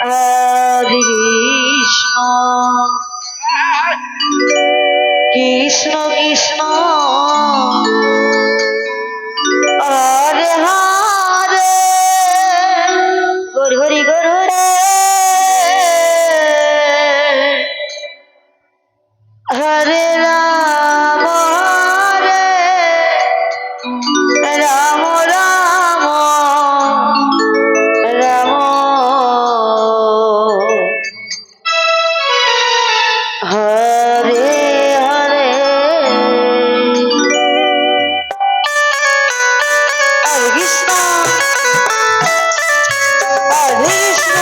Hare Krishna Krishna Krishna Hare Hare Hari Hari Hare Ram Ram Ram Ram Hare Hare Hare Krishna Hare Krishna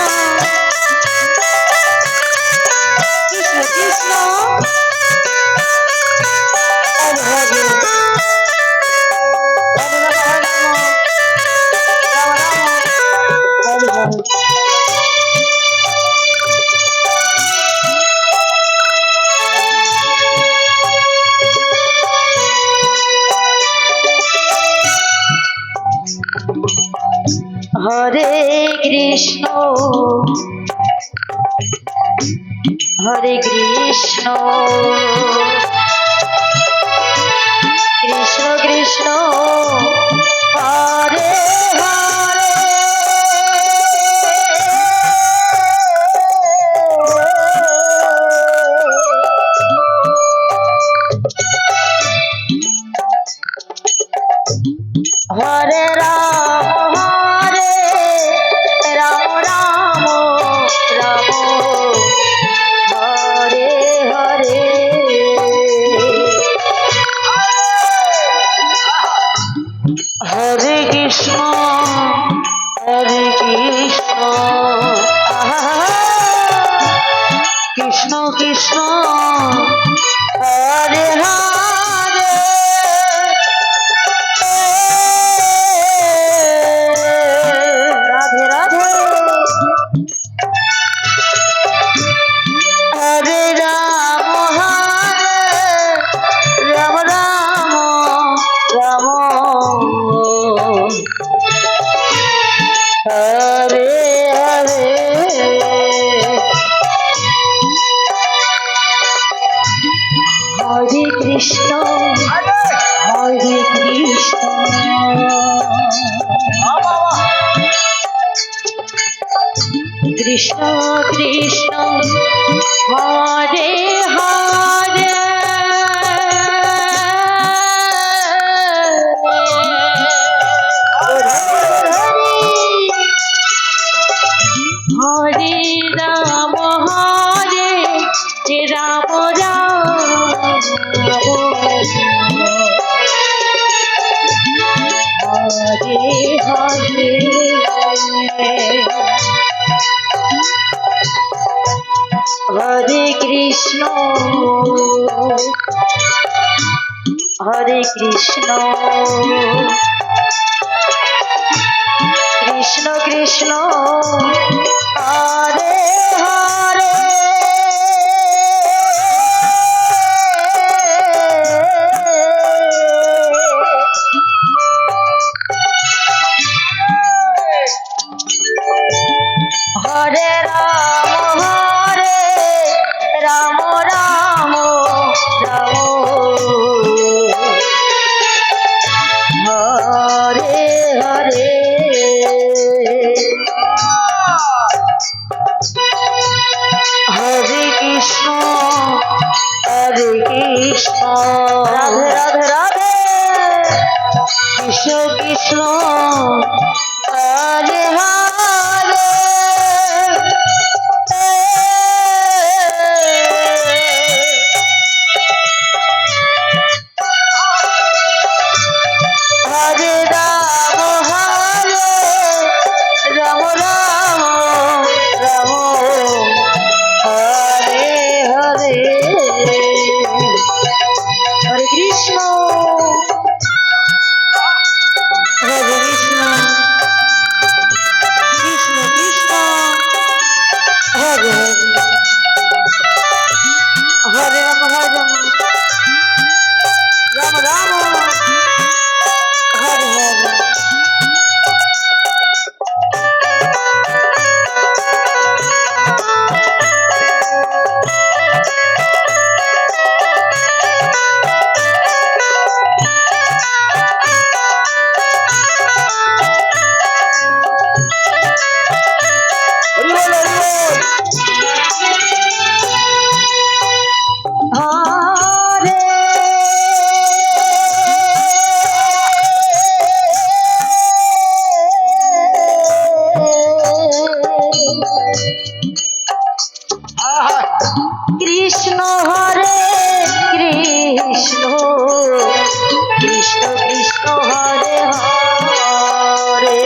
Krishna Krishna Hare Hare Hare Krishna Hare Krishna Krishna Krishna Hare Hare Hare Ram Ram Ram Ram Hare Hare Hare Krishna Krishna Krishna Hare Hare Radhe Radhe Hare Ram Ram Ram Ram Hare Hare Hare Krishna Krishna Krishna Hare Hare Hare Ram Ram Ram Hare Hare Hare Krishna Krishna Krishna Hare Hare Hare Ram Ram Ram Ram Hare Hare Hare Krishna Radhe Radhe Radhe Krishna Krishna Hare Hare Krishna Hare Krishna Krishna Krishna Hare Hare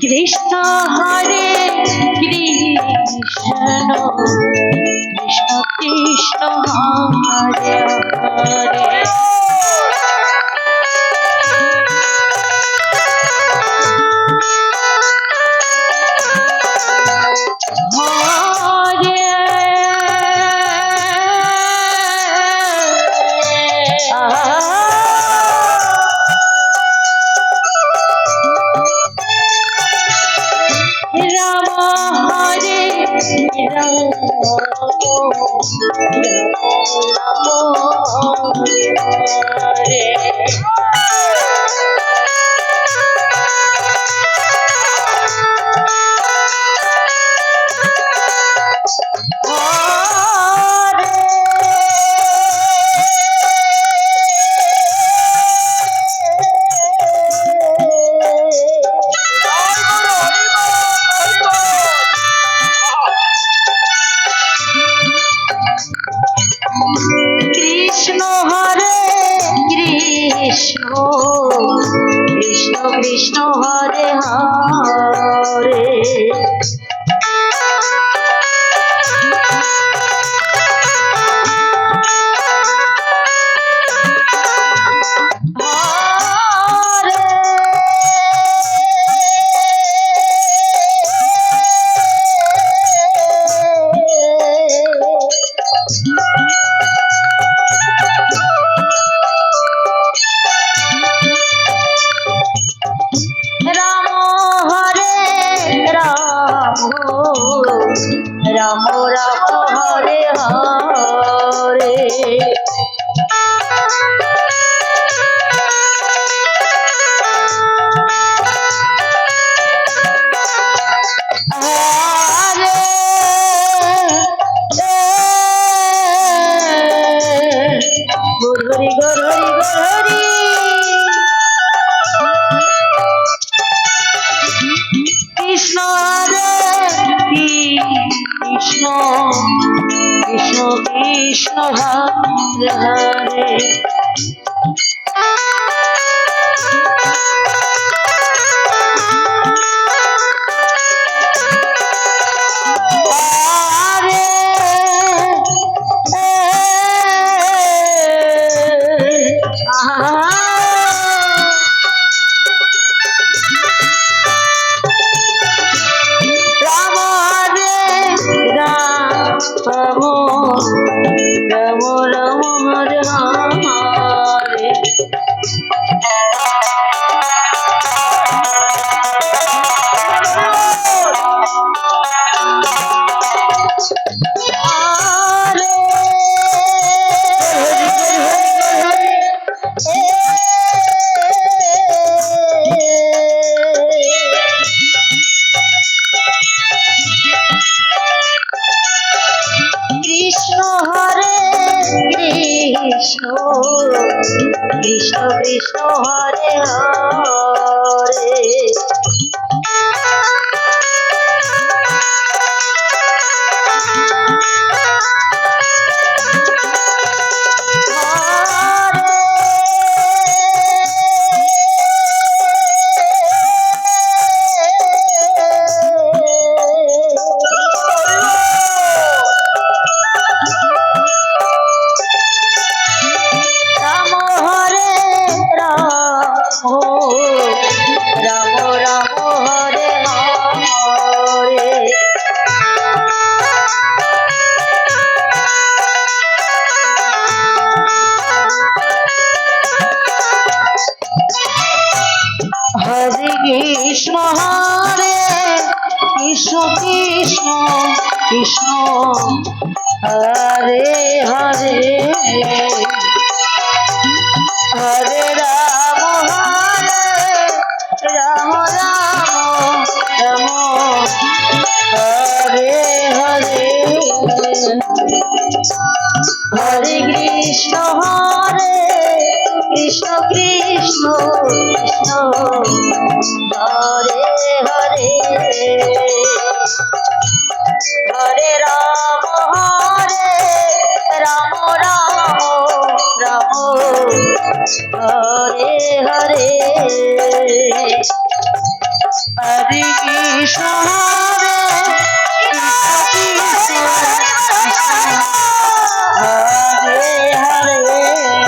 Krishna Hare Krishna Krishna Krishna Hare Hare Krishna Hare Krishna Krishna Krishna Hare Hare Ram Ram Hare Hare Hari Hari Krishna Krishna Krishna Krishna Hare Hare Ram Ram Ram Hare Hare Krishna Hare Krishna Krishna Krishna Hare Hare Krishna Hare Krishna Krishna Krishna Hare Hare Hare Ram Ram Ram Hare Hare Hare Krishna Hare Krishna Krishna Krishna Hare Hare Hare Ram Ram Ram Hare Hare Hare Krishna